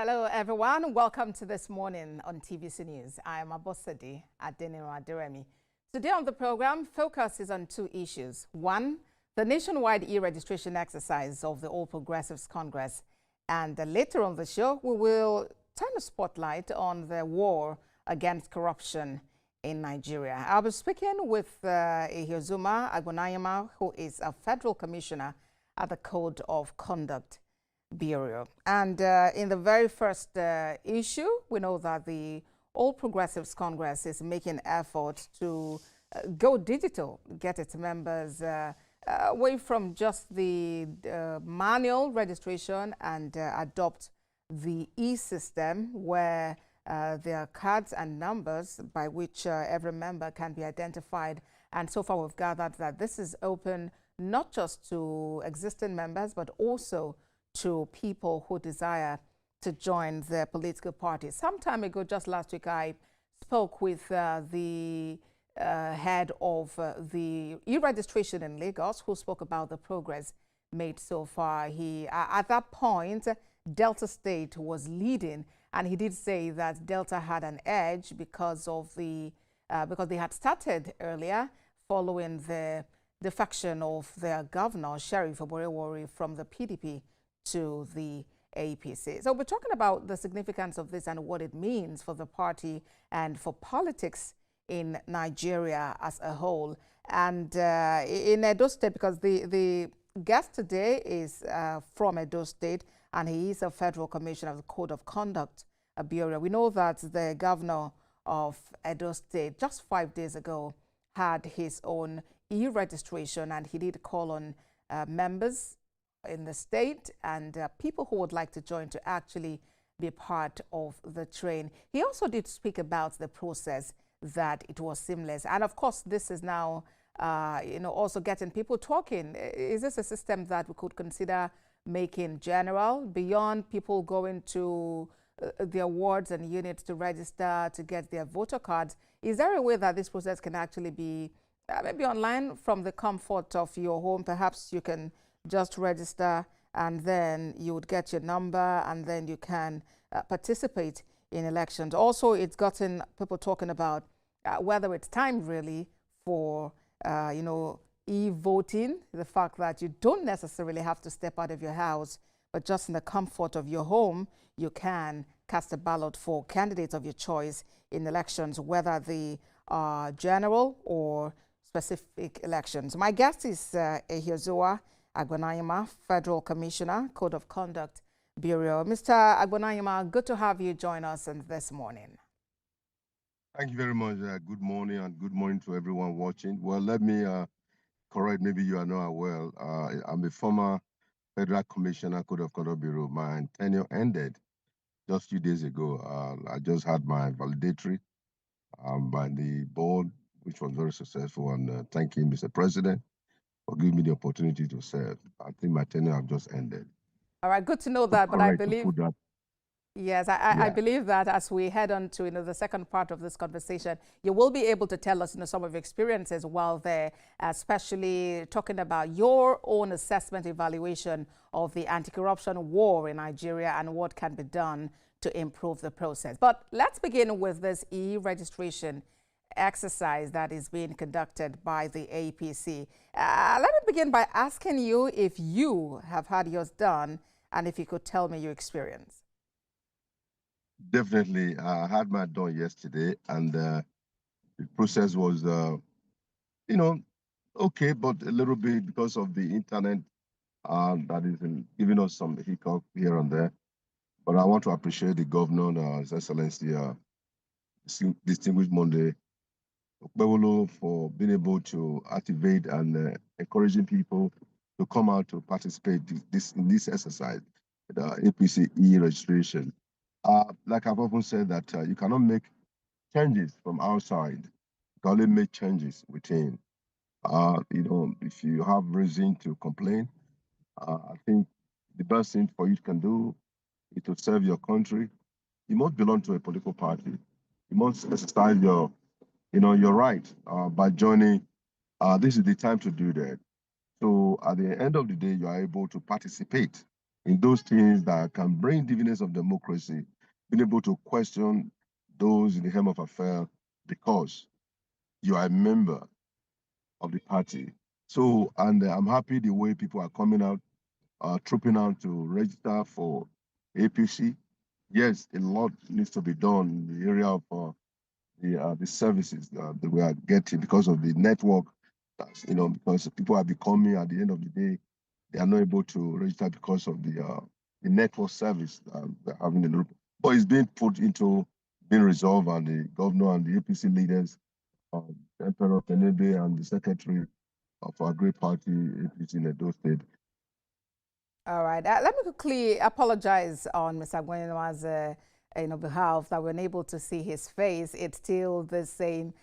Hello, everyone. Welcome to This Morning on TVC News. I am Abosadi Adeniro Aderemi. Today on the program, focus is on two issues. One, the nationwide e-registration exercise of the All Progressives Congress. And later on the show, we will turn a spotlight on the war against corruption in Nigeria. I'll be speaking with Ihozuma Agbonayama, who is a federal commissioner at the Code of Conduct Bureau. And in the very first issue, we know that the All Progressives Congress is making efforts to go digital, get its members away from just the manual registration and adopt the e-system where there are cards and numbers by which every member can be identified. And so far we've gathered that this is open not just to existing members, but also to people who desire to join their political parties. Some time ago, just last week, I spoke with the head of the e-registration in Lagos, who spoke about the progress made so far. At that point, Delta State was leading, and he did say that Delta had an edge because they had started earlier following the defection of their governor, Sheriff Oborewori, from the PDP to the APC. So we're talking about the significance of this and what it means for the party and for politics in Nigeria as a whole. And in Edo State, because the guest today is from Edo State, and he is a federal commissioner of the Code of Conduct Bureau. We know that the governor of Edo State just 5 days ago had his own e-registration, and he did call on members in the state and people who would like to join to actually be part of the train. He also did speak about the process, that it was seamless. And of course, this is now, also getting people talking. Is this a system that we could consider making general beyond people going to their wards and units to register to get their voter cards? Is there a way that this process can actually be maybe online from the comfort of your home? Perhaps you can just register and then you would get your number and then you can participate in elections. Also, it's gotten people talking about whether it's time really for, e-voting, the fact that you don't necessarily have to step out of your house, but just in the comfort of your home, you can cast a ballot for candidates of your choice in elections, whether they are general or specific elections. My guest is Ihozuma Agbonayama, Federal Commissioner, Code of Conduct Bureau. Mr. Agbonayama, good to have you join us this morning. Thank you very much. Good morning, and good morning to everyone watching. Well, let me correct, maybe you are not aware. I'm a former Federal Commissioner, Code of Conduct Bureau. My tenure ended just a few days ago. I just had my valedictory by the board, which was very successful, and thank you, Mr. President, for giving me the opportunity to serve. I think my tenure have just ended. All right, good to know that, but I believe, yes, I believe that as we head on to the second part of this conversation, you will be able to tell us some of your experiences while there, especially talking about your own assessment, evaluation of the anti-corruption war in Nigeria and what can be done to improve the process. But let's begin with this e-registration exercise that is being conducted by the APC. Let me begin by asking you if you have had yours done and if you could tell me your experience. Definitely. I had my done yesterday, and the process was, okay, but a little bit because of the internet that is giving us some hiccup here and there. But I want to appreciate the governor, His Excellency, Distinguished Monday Afegbua, for being able to activate and encouraging people to come out to participate in this exercise, the APC e-registration. Like I've often said, that you cannot make changes from outside. You can only make changes within. If you have reason to complain, I think the best thing for you can do is to serve your country. You must belong to a political party. You must exercise your right by joining. This is the time to do that. So at the end of the day, you are able to participate in those things that can bring dividends of democracy, being able to question those in the helm of affair because you are a member of the party. So, and I'm happy the way people are coming out, trooping out to register for APC. Yes, a lot needs to be done in the area of the services that we are getting because of the network. That's, because people are becoming, at the end of the day, they are not able to register because of the network service they're having in Europe. But it's being put into being resolved, and the governor and the APC leaders, Emperor Tenebe and the secretary of our great party, APC in Edo State. All right. Let me quickly apologize on Mr. Agwenwa's behalf that we're unable to see his face. It's still the same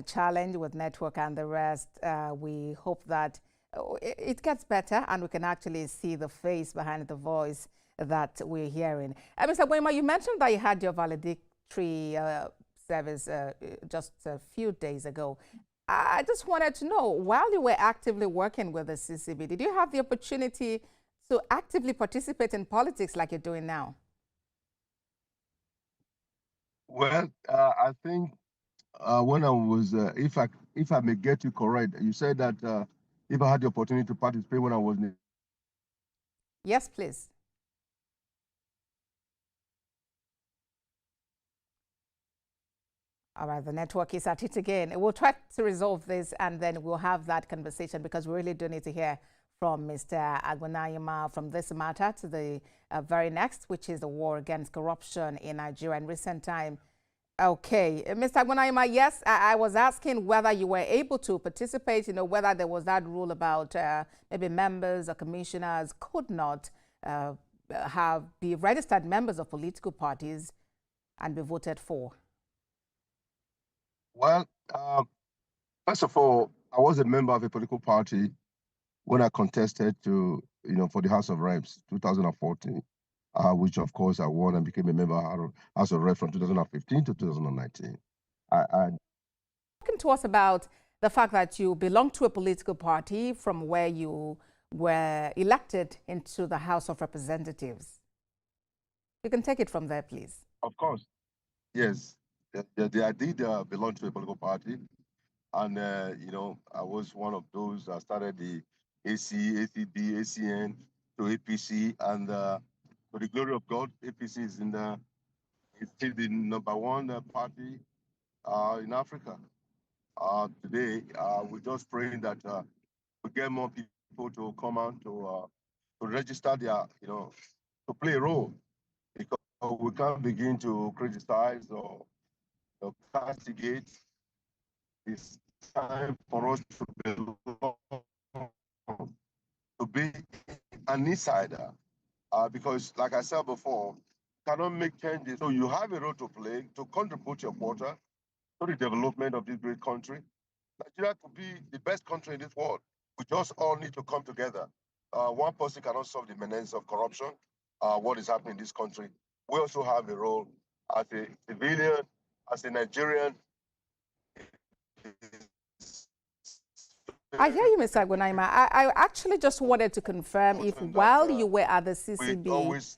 challenge with network and the rest. We hope that it gets better and we can actually see the face behind the voice that we're hearing. Mr. Agwenwa, you mentioned that you had your valedictory service just a few days ago. I just wanted to know, while you were actively working with the CCB, did you have the opportunity to actively participate in politics like you're doing now? Well, I think when I was, if I may get you correct, you said that if I had the opportunity to participate when I was in. Yes, please. All right, the network is at it again. We'll try to resolve this and then we'll have that conversation because we really do need to hear from Mr. Agwenwa from this matter to the very next, which is the war against corruption in Nigeria in recent time. Okay, Mr. Agwenwa, yes, I was asking whether you were able to participate, whether there was that rule about maybe members or commissioners could not be registered members of political parties and be voted for. Well, first of all, I was a member of a political party when I contested to, for the House of Reps 2014, which of course I won and became a member of House of Reps from 2015 to 2019. Talking to us about the fact that you belong to a political party from where you were elected into the House of Representatives. You can take it from there, please. Of course. Yes. I did belong to a political party. And, I was one of those that started the AC, ACB, ACN to APC. And for the glory of God, APC is still the #1 party in Africa. Today, we're just praying that we get more people to come out to register their, to play a role, because we can't begin to criticize or castigate. It's time for us to be an insider, because, like I said before, cannot make changes. So you have a role to play to contribute your quota to the development of this great country. Nigeria could be the best country in this world. We just all need to come together. One person cannot solve the menace of corruption, what is happening in this country. We also have a role as a civilian, as a Nigerian. I hear you, Mr. Agwenwa. I actually just wanted to confirm if while you were at the CCB...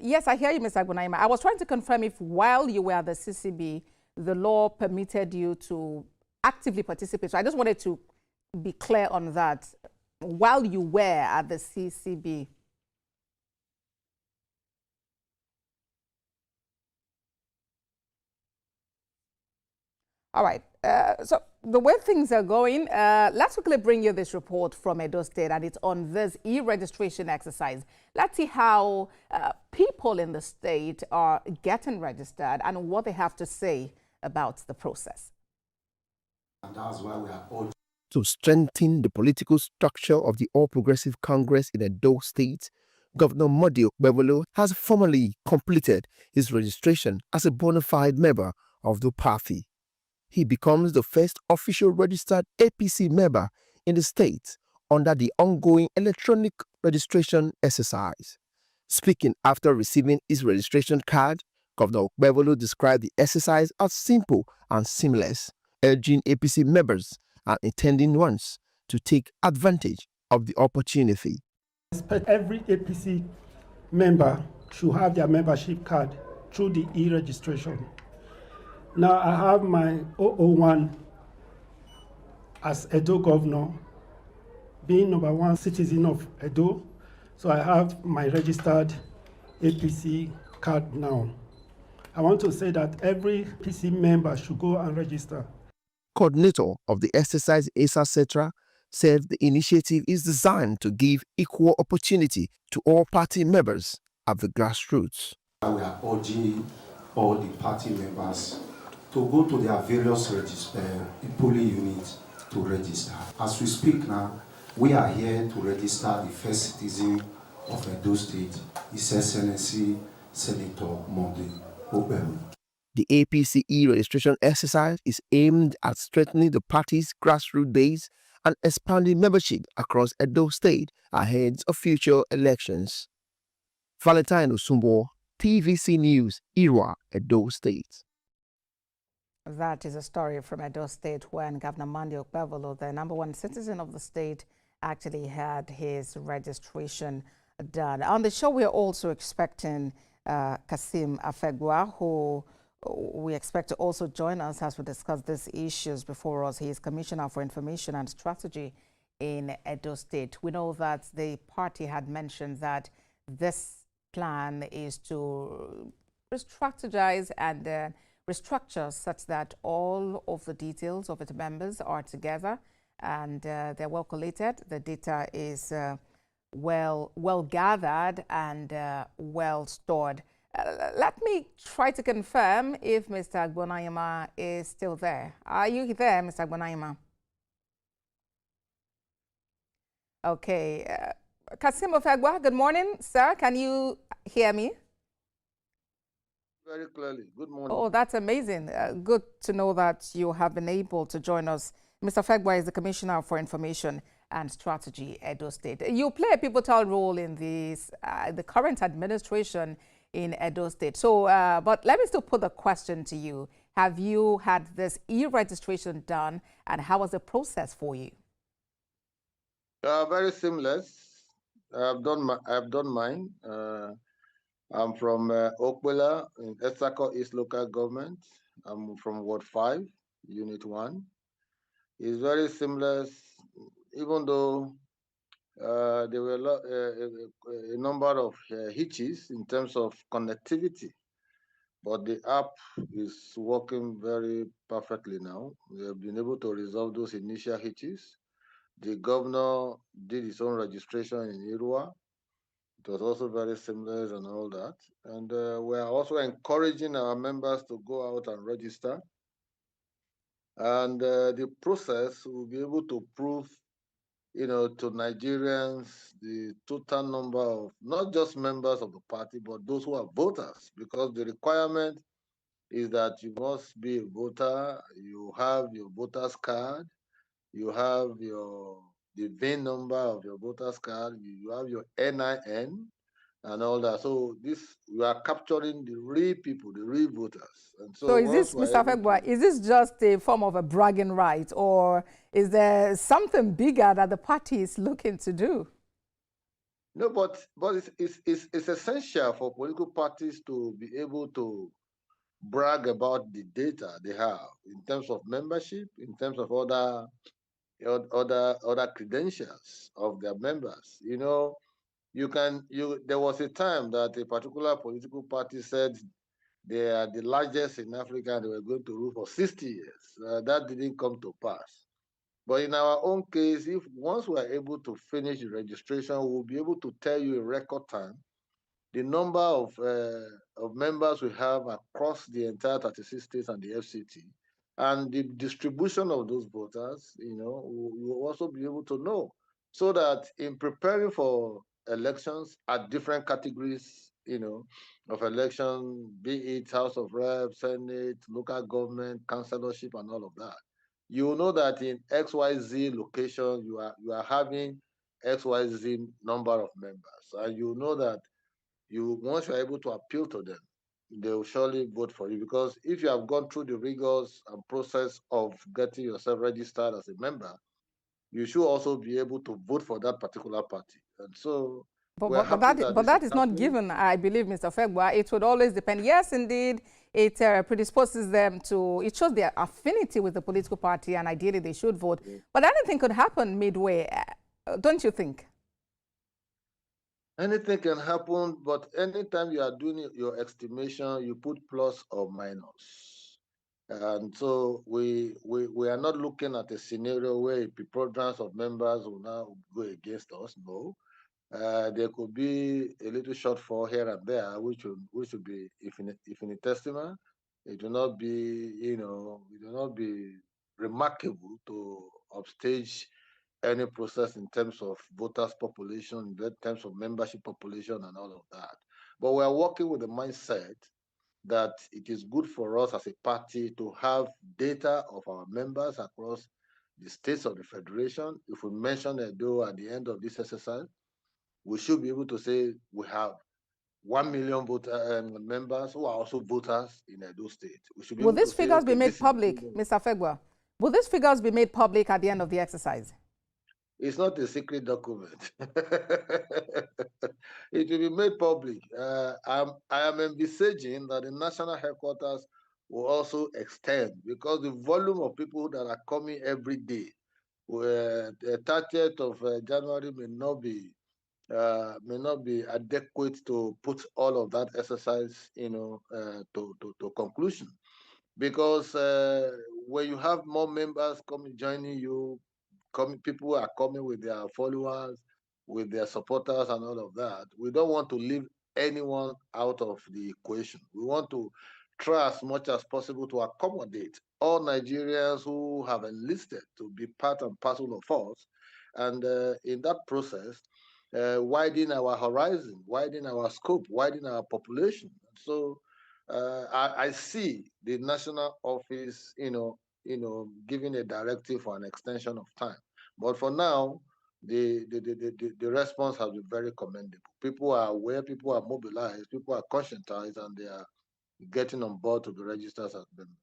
yes, I hear you, Mr. Agwenwa. I was trying to confirm if while you were at the CCB, the law permitted you to actively participate. So I just wanted to be clear on that. While you were at the CCB. All right. So the way things are going, let's quickly bring you this report from Edo State, and it's on this e-registration exercise. Let's see how people in the state are getting registered and what they have to say about the process. And that's why we are all to strengthen the political structure of the All Progressive Congress in Edo State. Governor Afegbua has formally completed his registration as a bona fide member of the party. He becomes the first official registered APC member in the state under the ongoing electronic registration exercise. Speaking after receiving his registration card, Governor Afegbua described the exercise as simple and seamless, urging APC members and intending ones to take advantage of the opportunity. expect every APC member should have their membership card through the e-registration. Now I have my 001 as Edo governor, being number one citizen of Edo, so I have my registered APC card now. I want to say that every APC member should go and register. Coordinator of the exercise, Asa Setra, said the initiative is designed to give equal opportunity to all party members at the grassroots. We are urging all the party members to go to their various polling units to register. As we speak now, we are here to register the first citizen of Edo State, His Excellency Senator Monday Obelu. The APC e-registration exercise is aimed at strengthening the party's grassroots base and expanding membership across Edo State ahead of future elections. Valentine Osumbo, TVC News, Irwa, Edo State. That is a story from Edo State when Governor Monday Okpebholo, the #1 citizen of the state, actually had his registration done. On the show, we are also expecting Kassim Afegbua, who we expect to also join us as we discuss these issues before us. He is Commissioner for Information and Strategy in Edo State. We know that the party had mentioned that this plan is to strategize and restructure such that all of the details of its members are together and they're well collated. The data is well gathered and well stored. Let me try to confirm if Mr. Agbonayama is still there. Are you there, Mr. Agbonayama? Okay. Kassim Afegbua, good morning, sir. Can you hear me? Very clearly. Good morning. Oh, that's amazing. Good to know that you have been able to join us. Mr. Afegbua is the Commissioner for Information and Strategy, Edo State. You play a pivotal role in this, the current administration in Edo State. So, but let me still put the question to you. Have you had this e-registration done, and how was the process for you? Very seamless. I've done mine. I'm from Okwela in Esako East Local Government. I'm from Ward 5, Unit 1. It's very seamless, even though there were a number of hitches in terms of connectivity. But the app is working very perfectly now. We have been able to resolve those initial hitches. The governor did his own registration in Irwa. It was also very seamless and all that. And we are also encouraging our members to go out and register. And the process will be able to prove, to Nigerians the total number of not just members of the party, but those who are voters, because the requirement is that you must be a voter, you have your voter's card, you have the VIN number of your voter's card, you have your NIN and all that. So we are capturing the real people, the real voters. And so is this, Mr. Afegbua, is this just a form of a bragging right, or is there something bigger that the party is looking to do? No, but it's essential for political parties to be able to brag about the data they have in terms of membership, in terms of other credentials of their members. There was a time that a particular political party said they are the largest in Africa and they were going to rule for 60 years. That didn't come to pass. But in our own case, if once we are able to finish the registration, we'll be able to tell you in record time the number of members we have across the entire 36 states and the FCT, and the distribution of those voters, we'll also be able to know, so that in preparing for elections at different categories, of election, be it House of Reps, Senate, local government, councillorship, and all of that, you will know that in XYZ location, you are having XYZ number of members, and you know that once you're able to appeal to them, they will surely vote for you, because if you have gone through the rigors and process of getting yourself registered as a member, you should also be able to vote for that particular party. And so but that is not given, I believe, Mr. Afegbua. It would always depend. Yes, indeed, it predisposes them to, it shows their affinity with the political party, and ideally they should vote. But anything could happen midway, don't you think? Anything can happen, but anytime you are doing your estimation, you put plus or minus. And so we are not looking at a scenario where a preponderance of members will now go against us. No. There could be a little shortfall here and there, which would be infinitesimal. It will not be, it will not be remarkable to upstage any process in terms of voters population, in terms of membership population and all of that. But we are working with the mindset that it is good for us as a party to have data of our members across the states of the federation. If we mention Edo at the end of this exercise, we should be able to say we have 1 million members who are also voters in Edo State. We should be Will able these to say, figures be okay, made public, Mr. Afegbua? Will these figures be made public at the end of the exercise? It's not a secret document. It will be made public. I am envisaging that the national headquarters will also extend, because the volume of people that are coming every day, the 30th of January may not be adequate to put all of that exercise, to conclusion. Because when you have more members coming, joining you, people are coming with their followers, with their supporters and all of that. We don't want to leave anyone out of the equation. We want to try as much as possible to accommodate all Nigerians who have enlisted to be part and parcel of us. And in that process, widen our horizon, widen our scope, widen our population. So I see the national office, giving a directive for an extension of time. But for now, the response has been very commendable. People are aware, people are mobilized, people are conscientized, and they are getting on board to be registered as members.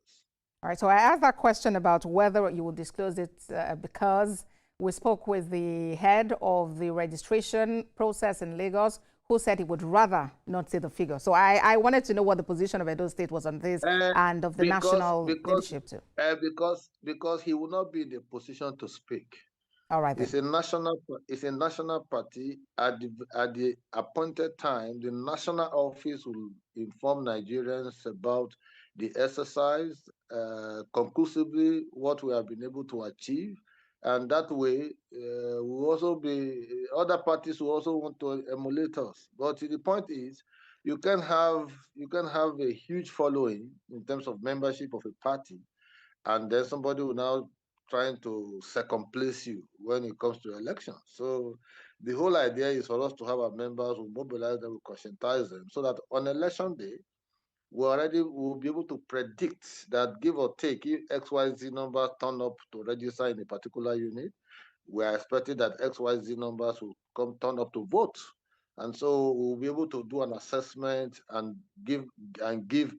All right, so I asked that question about whether you will disclose it because we spoke with the head of the registration process in Lagos, who said he would rather not say the figure. So I wanted to know what the position of Edo State was on this and of the national leadership too. Because he will not be in the position to speak. All right. It's a national party. At the appointed time, the national office will inform Nigerians about the exercise, conclusively what we have been able to achieve. And that way, will also be, other parties will also want to emulate us. But the point is, you can have a huge following in terms of membership of a party, and then somebody will now trying to second place you when it comes to elections. So the whole idea is for us to have our members who mobilize them, who conscientize them, so that on election day, will be able to predict that, give or take, if XYZ numbers turn up to register in a particular unit, we are expecting that XYZ numbers will turn up to vote. And so we'll be able to do an assessment and give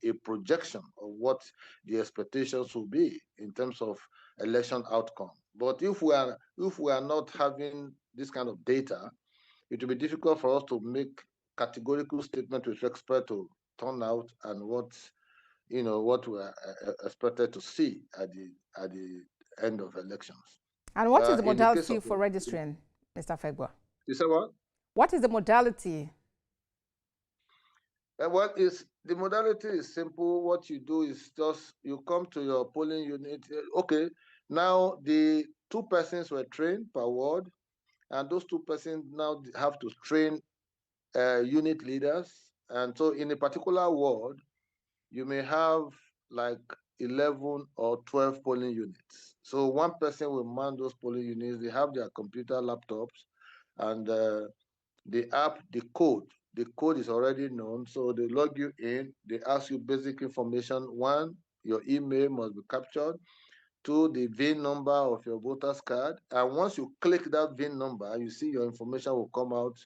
a projection of what the expectations will be in terms of election outcome. But if we are not having this kind of data, it will be difficult for us to make categorical statement with respect to turnout and what we are expected to see at the end of elections. And what is the modality for registering, Mr. Afegbua? You say what? What is the modality? The modality is simple. What you do is just you come to your polling unit. Okay, now the 2 persons were trained per ward, and those 2 persons now have to train unit leaders. And so in a particular ward, you may have like 11 or 12 polling units. So 1 person will man those polling units. They have their computer, laptops, and the app, the code is already known. So they log you in. They ask you basic information. 1, your email must be captured. 2, the VIN number of your voter's card. And once you click that VIN number, you see your information will come out.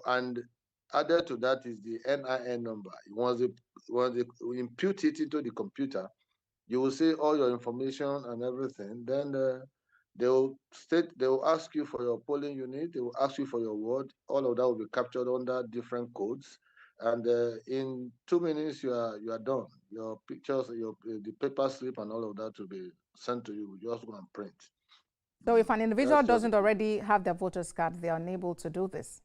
And added to that is the NIN number. Once they impute it into the computer, you will see all your information and everything. Then They will ask you for your polling unit, they will ask you for your ward. All of that will be captured under different codes. And in 2 minutes, you are done. Your pictures, the paper slip and all of that will be sent to you. You just go and print. So if an individual That's just doesn't already have their voter's card, they are unable to do this.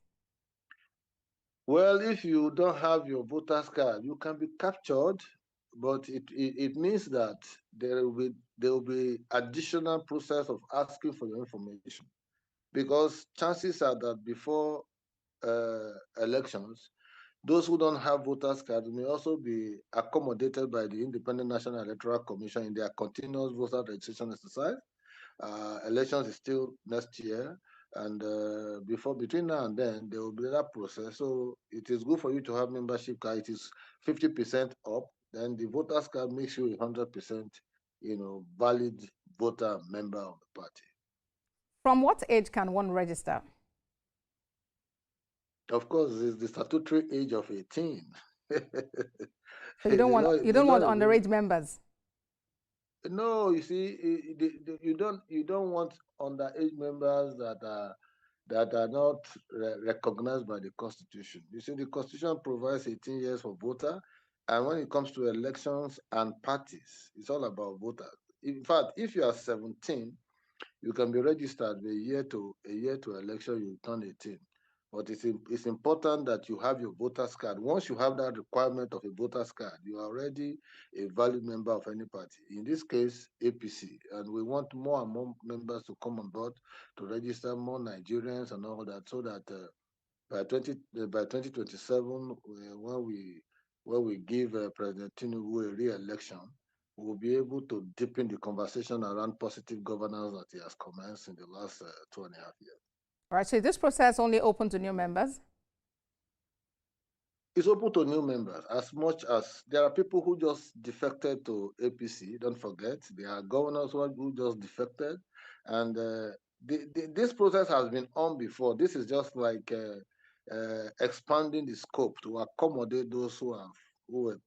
Well, if you don't have your voter's card, you can be captured, but it means that there will be additional process of asking for your information, because chances are that before elections, those who don't have voters card may also be accommodated by the Independent National Electoral Commission in their continuous voter registration exercise. Elections is still next year, and between now and then there will be that process. So it is good for you to have membership card. It is 50% up. Then the voters card makes you 100%, valid voter member of the party. From what age can one register? Of course, it's the statutory age of 18. So you don't want underage members? No, you see, you don't want underage members that are not recognized by the Constitution. You see, the Constitution provides 18 years for voter, and when it comes to elections and parties, it's all about voters. In fact, if you are 17, you can be registered a year to election, you turn 18. But it's important that you have your voter's card. Once you have that requirement of a voter's card, you are already a valid member of any party. In this case, APC. And we want more and more members to come on board to register more Nigerians and all that, so that by 2027, when we give President Tinubu a re-election, we will be able to deepen the conversation around positive governance that he has commenced in the last 2.5 years. All right, so is this process only open to new members? It's open to new members, as much as there are people who just defected to APC. Don't forget, there are governors who just defected, and this process has been on before. This is just like expanding the scope to accommodate those who were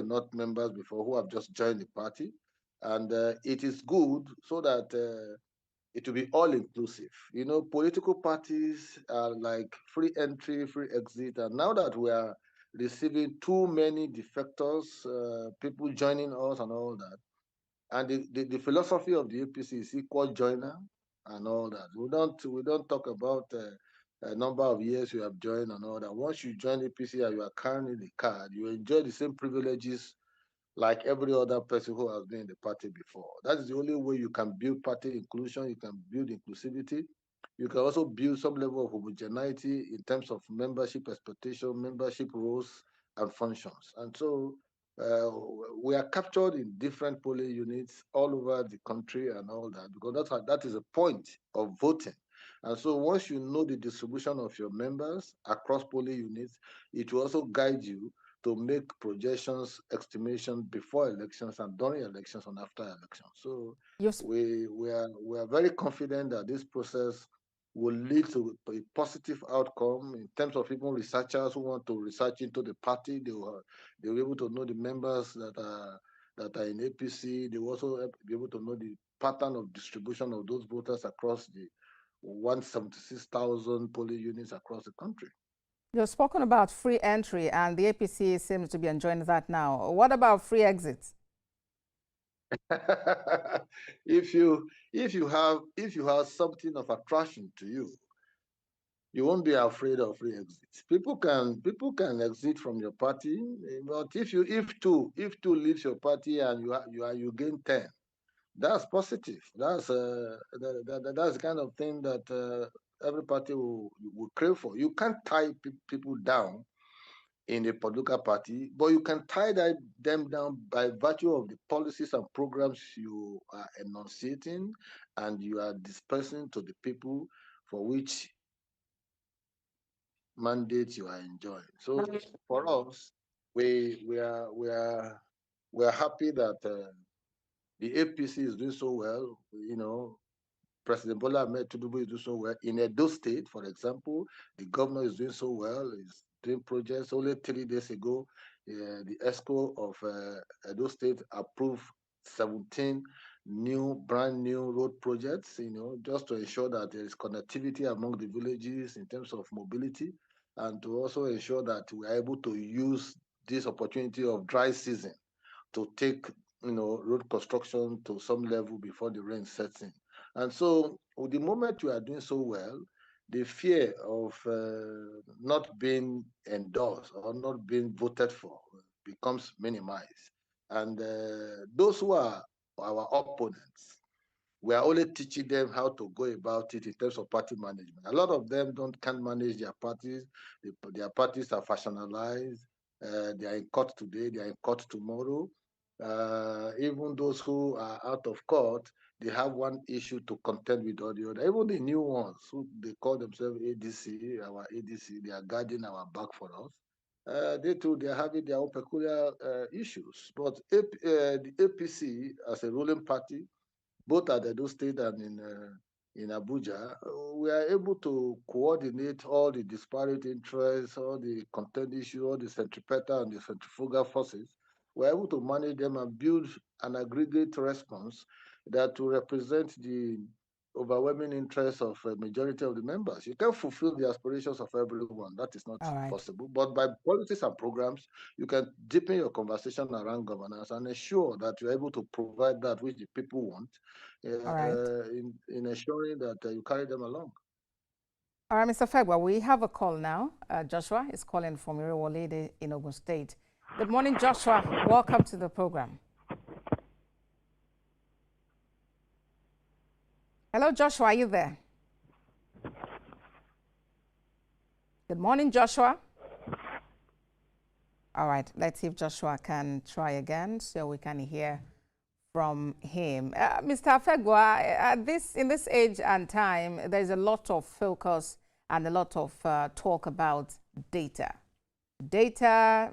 not members before, who have just joined the party, and it is good so that it will be all inclusive. Political parties are like free entry, free exit. And now that we are receiving too many defectors, people joining us and all that, and the philosophy of the APC is equal joiner and all that. We don't talk about a number of years you have joined and all that. Once you join APC and you are carrying the card, you enjoy the same privileges like every other person who has been in the party before. That is the only way you can build party inclusion, you can build inclusivity. You can also build some level of homogeneity in terms of membership expectation, membership roles and functions. And so we are captured in different polling units all over the country and all that, because that is a point of voting. And so once you know the distribution of your members across polling units, it will also guide you to make projections, estimation before elections and during elections and after elections. So we are very confident that this process will lead to a positive outcome in terms of even researchers who want to research into the party. They'll be able to know the members that are in APC. They will also be able to know the pattern of distribution of those voters across the 176,000 polling units across the country. You've spoken about free entry, and the APC seems to be enjoying that now. What about free exits? If you have something of attraction to you, you won't be afraid of free exits. People can exit from your party, but if two leaves your party and you gain 10, that's positive. That's the kind of thing that every party will crave for. You can't tie people down in a political party, but you can tie them down by virtue of the policies and programs you are enunciating and you are dispersing to the people for which mandate you are enjoying. So for us, we are happy that the APC is doing so well. President Bola Ahmed Tinubu is doing so well. In Edo State, for example, the governor is doing so well. He's doing projects. Only 3 days ago, the ESCO of Edo State approved 17 brand new road projects, just to ensure that there is connectivity among the villages in terms of mobility, and to also ensure that we are able to use this opportunity of dry season to take, road construction to some level before the rain sets in. And so, with the moment you are doing so well, the fear of not being endorsed or not being voted for becomes minimized. And those who are our opponents, we are only teaching them how to go about it in terms of party management. A lot of them can't manage their parties. Their parties are factionalized. They are in court today. They are in court tomorrow. Even those who are out of court, they have one issue to contend with all the other. Even the new ones, who they call themselves ADC, our ADC, they are guarding our back for us. They too, they are having their own peculiar issues. But the APC, as a ruling party, both at Edo State and in Abuja, we are able to coordinate all the disparate interests, all the content issues, all the centripetal and the centrifugal forces. We're able to manage them and build an aggregate response that will represent the overwhelming interests of a majority of the members. You can fulfill the aspirations of everyone. That is not possible. But by policies and programs, you can deepen your conversation around governance and ensure that you're able to provide that which the people want, in ensuring that you carry them along. All right, Mr. Afegbua, we have a call now. Joshua is calling from Irewolede in Edo State. Good morning, Joshua. Welcome to the program. Hello, Joshua, are you there? Good morning, Joshua. All right, let's see if Joshua can try again so we can hear from him. Mr. Afegbua, in this age and time, there's a lot of focus and a lot of talk about data. Data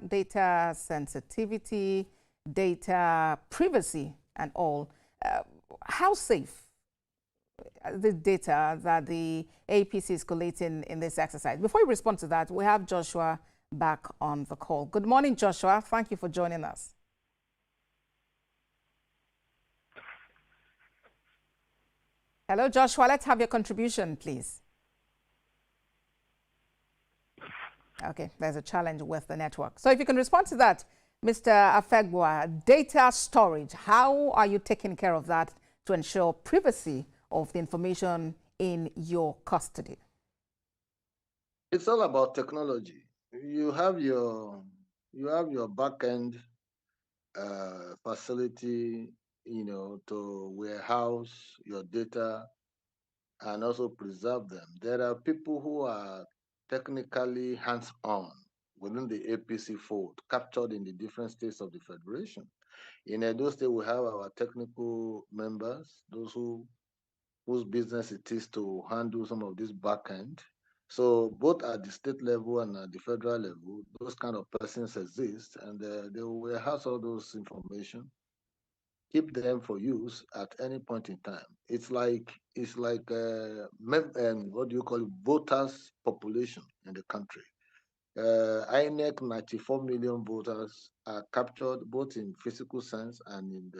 sensitivity, data privacy and all. How safe the data that the APC is collating in this exercise? Before you respond to that, we have Joshua back on the call. Good morning, Joshua. Thank you for joining us. Hello, Joshua. Let's have your contribution, please. Okay, there's a challenge with the network. So if you can respond to that, Mr. Afegbua, data storage, how are you taking care of that to ensure privacy of the information in your custody? It's all about technology. You have your back-end facility, to warehouse your data and also preserve them. There are people who are technically hands-on within the APC fold, captured in the different states of the Federation. In Edo State, we have our technical members, those whose business it is to handle some of this back end. So both at the state level and at the federal level, those kind of persons exist, and they will warehouse all those information, keep them for use at any point in time. It's like what do you call it, voters population in the country. INEC 94 million voters are captured both in physical sense and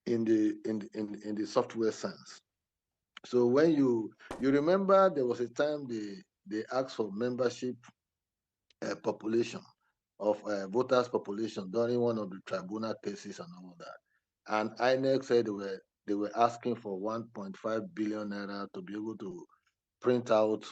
in the software sense. So when you remember, there was a time they asked for membership population of voters population during one of the tribunal cases and all that, and INEC said they were asking for 1.5 billion naira to be able to print out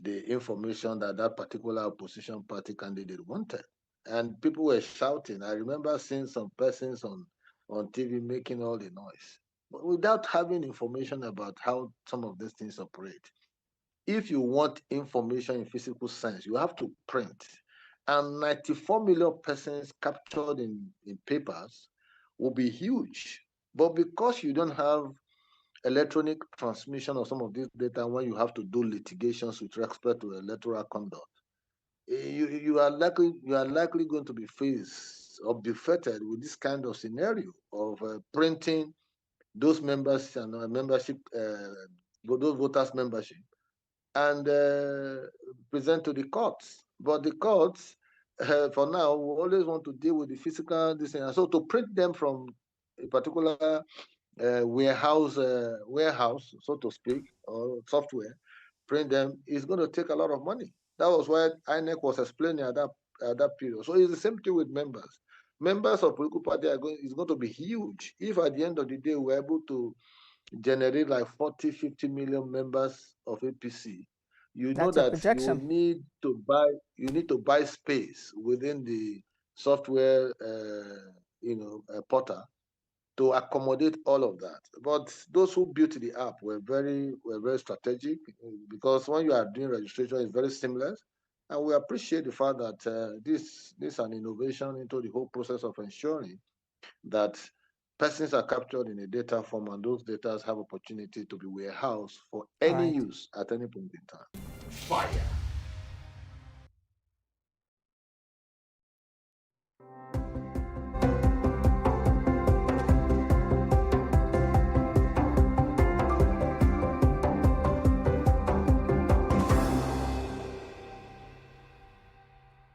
the information that particular opposition party candidate wanted, and people were shouting. I remember seeing some persons on TV making all the noise, but without having information about how some of these things operate. If you want information in physical sense, you have to print. And 94 million persons captured in papers will be huge. But because you don't have electronic transmission of some of this data when you have to do litigations with respect to electoral conduct, you are likely going to be faced or be fettered with this kind of scenario of printing those members and membership, those voters' membership, and present to the courts. But the courts, for now, we always want to deal with the physical, and so to print them from warehouse, so to speak, or software, print them, is going to take a lot of money. That was why INEC was explaining at that period. So it's the same thing with members. Members of political party is going to be huge. If at the end of the day we're able to generate like 40, 50 million members of APC, you know that you need to buy space within the software, portal to accommodate all of that. But those who built the app were very strategic, because when you are doing registration, it's very seamless. And we appreciate the fact that this is an innovation into the whole process of ensuring that persons are captured in a data form, and those data have opportunity to be warehoused for any use at any point in time. Fire.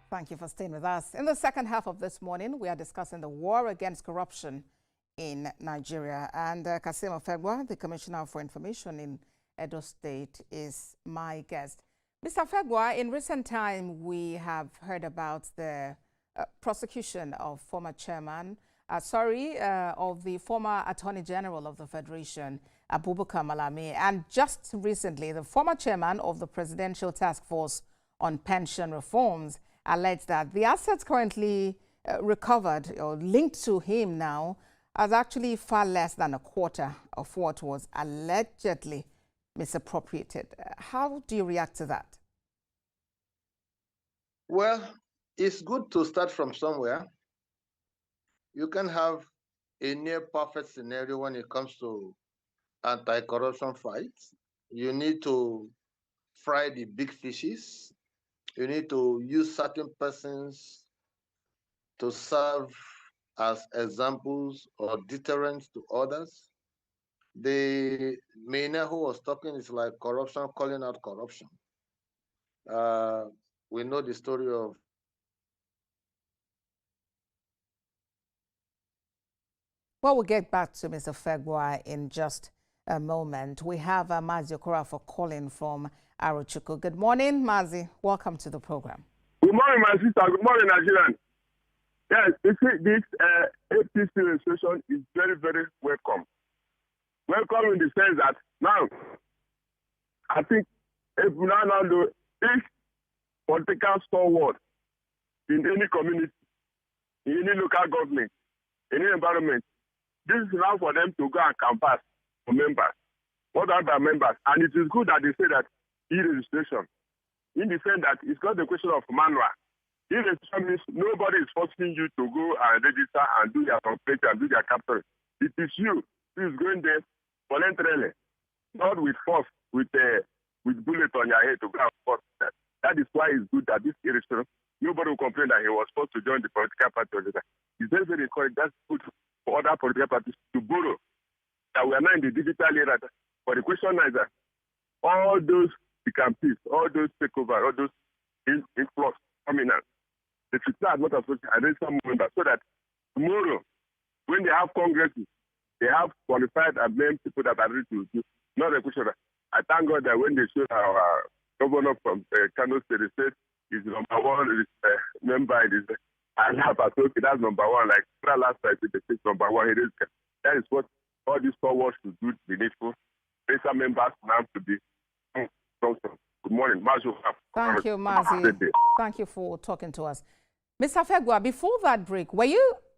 Thank you for staying with us. In the second half of this morning, we are discussing the war against corruption in Nigeria. And Kassim Afegbua, the Commissioner for Information in Edo State, is my guest. Mr. Afegbua, in recent time, we have heard about the prosecution of former chairman, of the former Attorney General of the Federation, Abubakar Malami, and just recently, the former chairman of the Presidential Task Force on Pension Reforms alleged that the assets currently recovered or linked to him now is actually far less than a quarter of what was allegedly misappropriated. How do you react to that? Well, it's good to start from somewhere. You can have a near perfect scenario when it comes to anti-corruption fights. You need to fry the big fishes. You need to use certain persons to serve as examples or deterrents to others. The Maina who was talking is like corruption calling out corruption. We know the story of Well, we'll get back to Mr. Afegbua in just a moment. We have Mazi Okorafor calling from Arochukwu. Good morning, Mazi. Welcome to the program. Good morning, my sister. Good morning, Nigerian. Yes, you see, this APC registration is very, very welcome. Welcome in the sense that now, I think if we now know each political stalwart in any community, in any local government, in any environment, this is now for them to go and canvass for members. What are the members? And it is good that they say that e-registration, in the sense that it's not a question of manual. E-registration means nobody is forcing you to go and register and do your complaint and do your capture. It is you who is going there voluntarily, not with force, with bullet on your head to go and force that. That is why it's good that this e-registration, nobody will complain that he was forced to join the political party. It's very, very encouraging. That's good for other political parties to borrow. That we are now in the digital era. But the question is that all those campaigns, all those takeovers, all those influx coming out, they should start not as much as some members so that tomorrow, when they have congresses, they have qualified and named people that are ready to do. Not a question. I thank God that when they showed our governor from Kano State, they said he's number one member. And okay, that's number one. Like last time, they said number one. That is what all these forwards should do. The needful. Racer members now to be. Good morning, Mazi. Thank you, Mazi. Thank you for talking to us. Mr. Afegbua, before that break,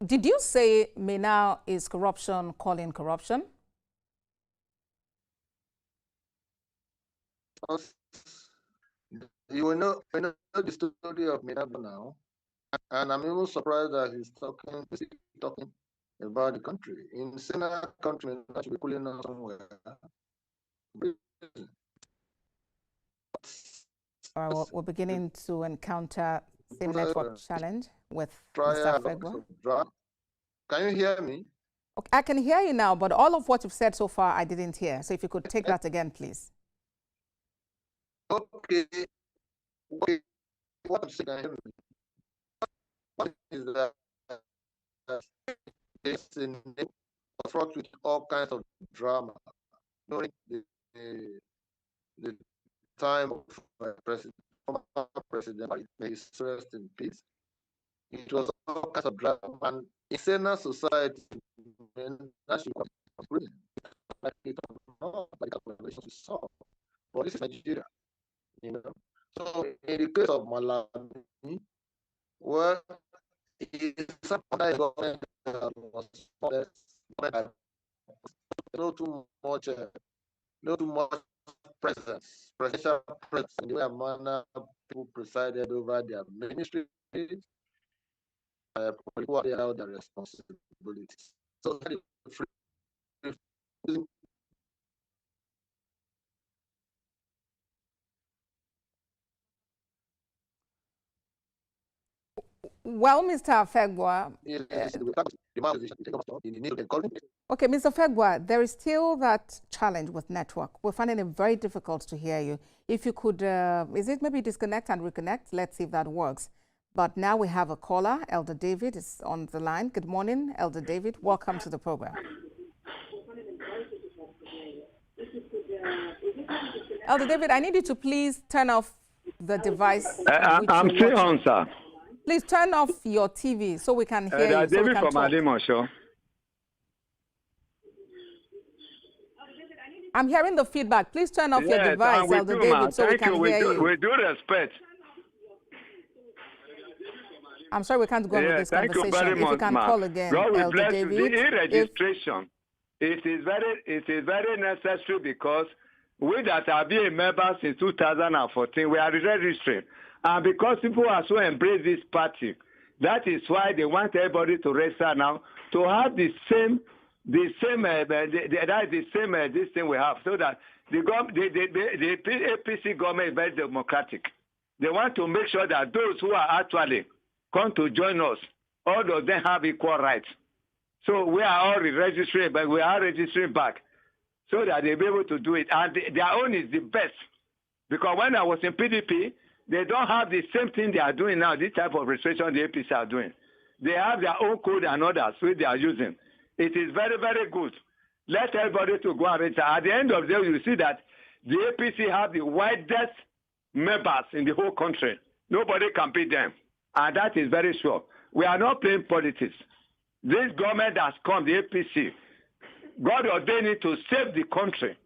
did you say MENA is corruption calling corruption? You will know the story of MENA now, and I'm even surprised that he's talking about the country. In the same country, MENA should be cooling down somewhere. We're beginning to encounter same network challenge with Mr. Afegbua. Can you hear me? Okay, I can hear you now, but all of what you've said so far, I didn't hear. So if you could take that again, please. Okay. What I'm saying, what is that? fraught with all kinds of drama during the time of former President, may he rest in peace. It was all kinds of drama, and in a society, that should be prison. Like it or not, like calculations we saw. But this is Nigeria, you know. So in the case of Malami, well, it's under government was no too much presence, presidential presence in the way manner people presided over their ministries, people carry out their responsibilities. So well, Mr. Afegbua. Okay, Mr. Afegbua, there is still that challenge with network. We're finding it very difficult to hear you. If you could, is it maybe disconnect and reconnect? Let's see if that works. But now we have a caller. Elder David is on the line. Good morning, Elder David. Welcome to the program. Elder David, I need you to please turn off the device. I'm still on, sir. Please turn off your TV so we can hear you. David from Adimosho. I'm hearing the feedback. Please turn off your device, Elder David, so we can hear you. With due respect. I'm sorry we can't go on with this conversation. You very much, if you can call again, God will Elder bless David. You. The e-registration, it is very necessary because we that have been a member since 2014, we are registering. And because people are so embrace this party, that is why they want everybody to register now to have this thing we have, so that the APC government is very democratic. They want to make sure that those who are actually come to join us, all of them have equal rights. So we are all registering, but we are registering back so that they'll be able to do it. And their own is the best. Because when I was in PDP, they don't have the same thing they are doing now, this type of registration the APC are doing. They have their own code and others which they are using. It is very, very good. Let everybody to go and register. At the end of the day, you see that the APC have the widest members in the whole country. Nobody can beat them. And that is very sure. We are not playing politics. This government has come, the APC, God ordained it to save the country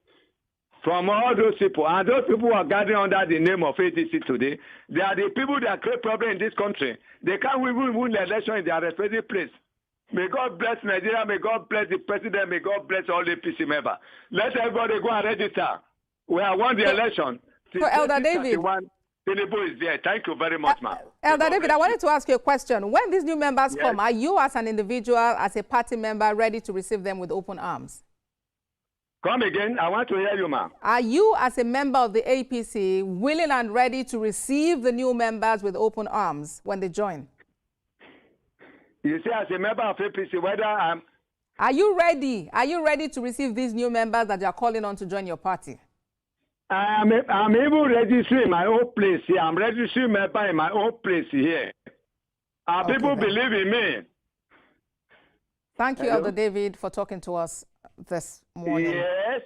from all those people. And those people who are gathering under the name of ADC today, they are the people that create problems in this country. They can't even win the election in their respective place. May God bless Nigeria. May God bless the president. May God bless all APC members. Let everybody go and register. We have won the election. So Elder David. Tinubu is there. Thank you very much, ma'am. Elder David, I wanted to ask you a question. When these new members come, are you as an individual, as a party member, ready to receive them with open arms? Come again. I want to hear you, ma'am. Are you, as a member of the APC, willing and ready to receive the new members with open arms when they join? You say as a member of APC, whether I'm... Are you ready? Are you ready to receive these new members that you are calling on to join your party? I'm even registering my own place here. I'm registering member in my own place here. People believe in me. Thank you, Elder David, for talking to us this morning. Yes.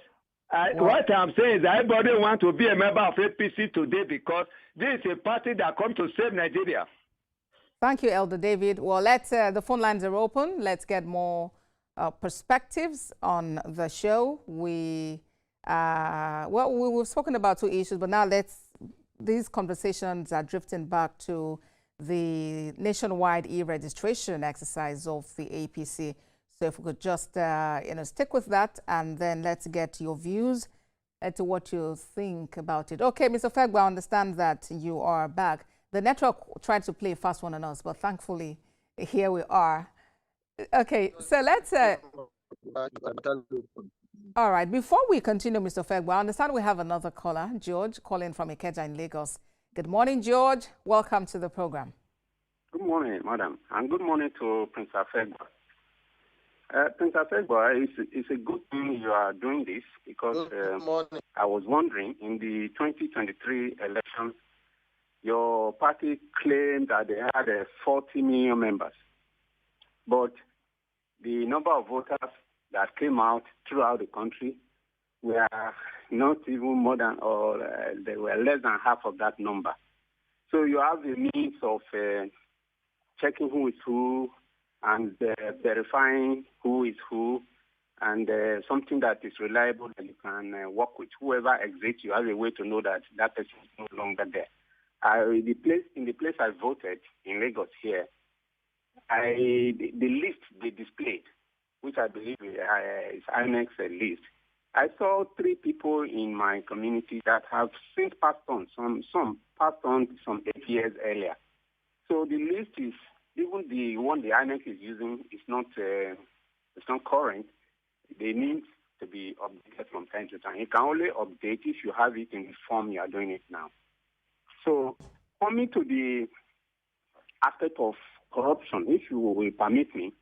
What I'm saying is that everybody wants to be a member of APC today because this is a party that comes to save Nigeria. Thank you, Elder David. Well, the phone lines are open. Let's get more perspectives on the show. We've spoken about two issues, but now these conversations are drifting back to the nationwide e-registration exercise of the APC. So if we could just stick with that, and then let's get your views as to what you think about it. Okay, Mr. Afegbua, I understand that you are back. The network tried to play a fast one on us, but thankfully here we are. Okay, so let's... All right, before we continue, Mr. Afegbua, I understand we have another caller, George, calling from Ikeja in Lagos. Good morning, George. Welcome to the program. Good morning, madam, and good morning to Prince Afegbua. Prince Afegbua, it's a good thing you are doing this because I was wondering, in the 2023 elections, your party claimed that they had 40 million members, but the number of voters that came out throughout the country were not even more than, or they were less than half of that number. So you have the means of checking who is who and verifying who is who, and something that is reliable that you can work with. Whoever exits, you have a way to know that that person is no longer there. In the place I voted in Lagos here, the list they displayed, which I believe is INEC's list, I saw 3 people in my community that have since passed on. Some passed on some 8 years earlier. So the list is, even the one the INEC is using is not current. They need to be updated from time to time. You can only update if you have it in the form you are doing it now. So coming to the aspect of corruption, if you will permit me,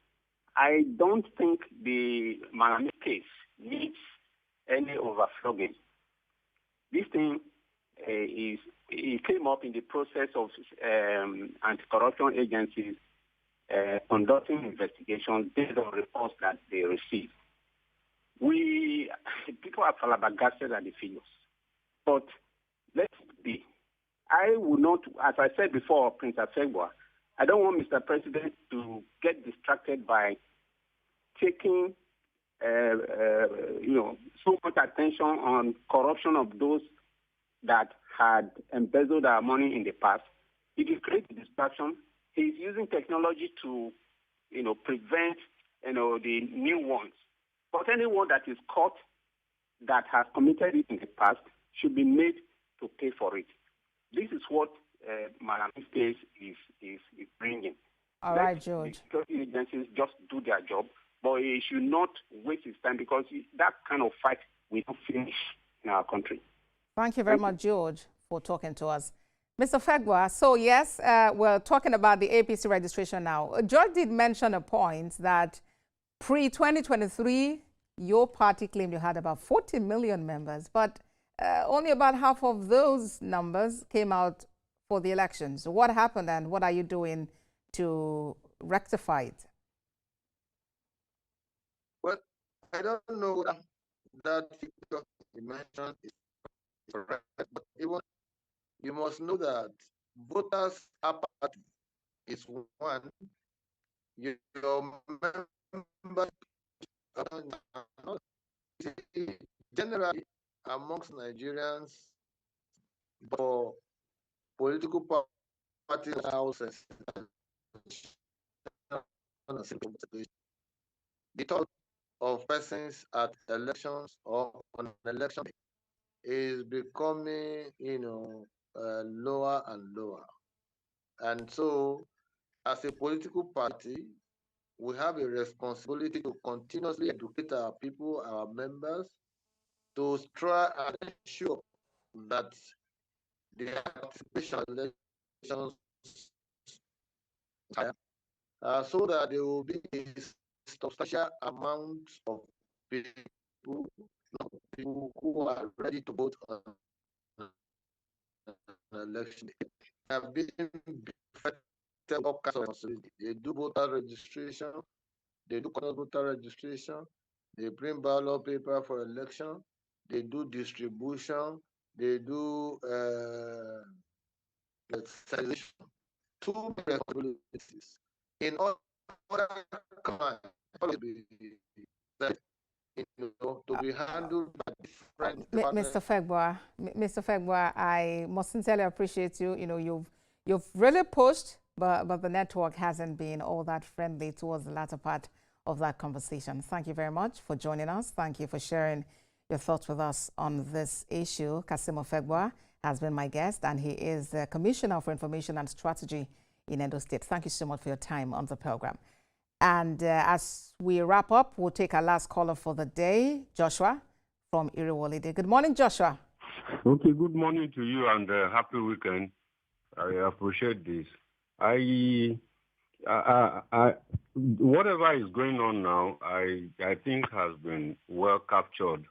I don't think the Malami case needs any overflogging. This thing it came up in the process of anti-corruption agencies conducting investigations based on reports that they received. People are flabbergasted at the figures, but let's be. I would not, as I said before, Prince Afegbua, I don't want Mr. President to get distracted by taking, so much attention on corruption of those that had embezzled our money in the past. It will create a distraction. He's using technology to, prevent, the new ones. But anyone that is caught that has committed it in the past should be made to pay for it. This is what Malami's case is bringing. All right, George. The security agencies just do their job, but he should not waste his time because that kind of fight will not finish in our country. Thank you very much, George, for talking to us. Mr. Afegbua, so yes, we're talking about the APC registration now. George did mention a point that pre-2023, your party claimed you had about 40 million members, but only about half of those numbers came out for the elections. What happened and what are you doing to rectify it? Well, I don't know that figure you mentioned is correct, but even you must know that voters apathy is one. Your members generally amongst Nigerians for political parties houses. The thought of persons at elections or on election day is becoming, lower and lower. And so, as a political party, we have a responsibility to continuously educate our people, our members, to try and ensure that the participation in elections so that there will be a substantial amount of people who are ready to vote on an election. They have been all kinds of responsibility. They do voter registration, they do voter registration, they print ballot paper for election, they do distribution, they do selection. 2 responsibilities. In order to be handled by different departments. Mr. Afegbua, I most sincerely appreciate you. You've really pushed, but the network hasn't been all that friendly towards the latter part of that conversation. Thank you very much for joining us. Thank you for sharing your thoughts with us on this issue. Kassim Afegbua has been my guest, and he is the Commissioner for Information and Strategy in Edo State. Thank you so much for your time on the program. And as we wrap up, we'll take our last caller for the day, Joshua from Iriwolide. Good morning, Joshua. Okay, good morning to you and happy weekend. I appreciate this. Whatever is going on now, I think has been well captured.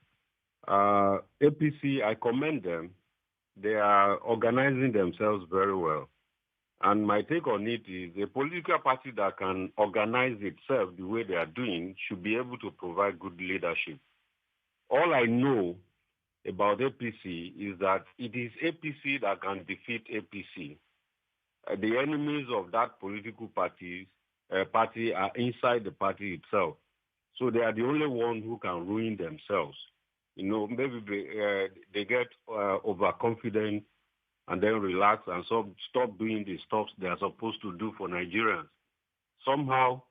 APC, I commend them. They are organizing themselves very well. And my take on it is a political party that can organize itself the way they are doing should be able to provide good leadership. All I know about APC is that it is APC that can defeat APC. The enemies of that political party are inside the party itself. So they are the only ones who can ruin themselves. You know, maybe they get overconfident and then relax and stop doing the stuff they are supposed to do for Nigerians. Somehow,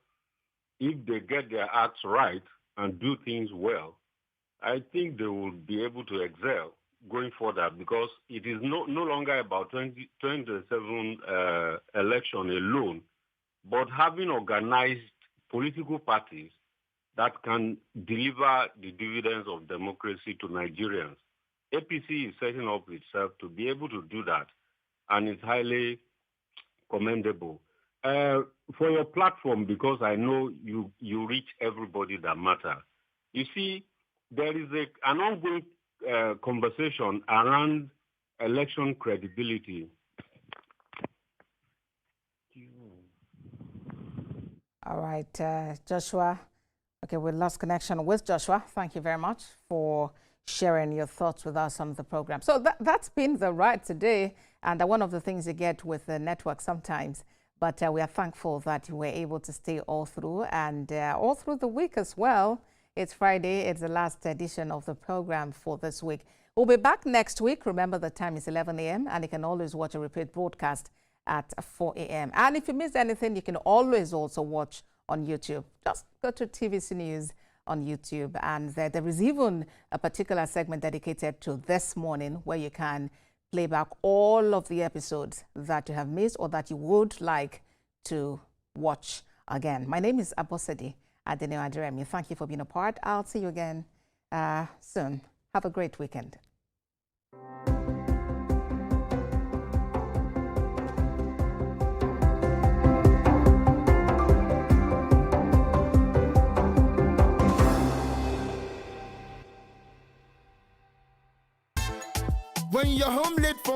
if they get their acts right and do things well, I think they will be able to excel going further, because it is no longer about 2027 election alone, but having organized political parties that can deliver the dividends of democracy to Nigerians. APC is setting up itself to be able to do that, and it's highly commendable. For your platform, because I know you reach everybody that matter. You see, there is an ongoing conversation around election credibility. All right, Joshua. Okay, we lost connection with Joshua. Thank you very much for sharing your thoughts with us on the program. So that's been the ride today, and one of the things you get with the network sometimes. But we are thankful that you were able to stay all through, and all through the week as well. It's Friday. It's the last edition of the program for this week. We'll be back next week. Remember, the time is 11 a.m. and you can always watch a repeat broadcast at 4 a.m. And if you miss anything, you can always also watch on YouTube. Just go to TVC News on YouTube, and there is even a particular segment dedicated to This Morning where you can play back all of the episodes that you have missed or that you would like to watch again. My name is Abosedi Adeniyi. Thank you for being a part. I'll see you again soon. Have a great weekend. When you're home late from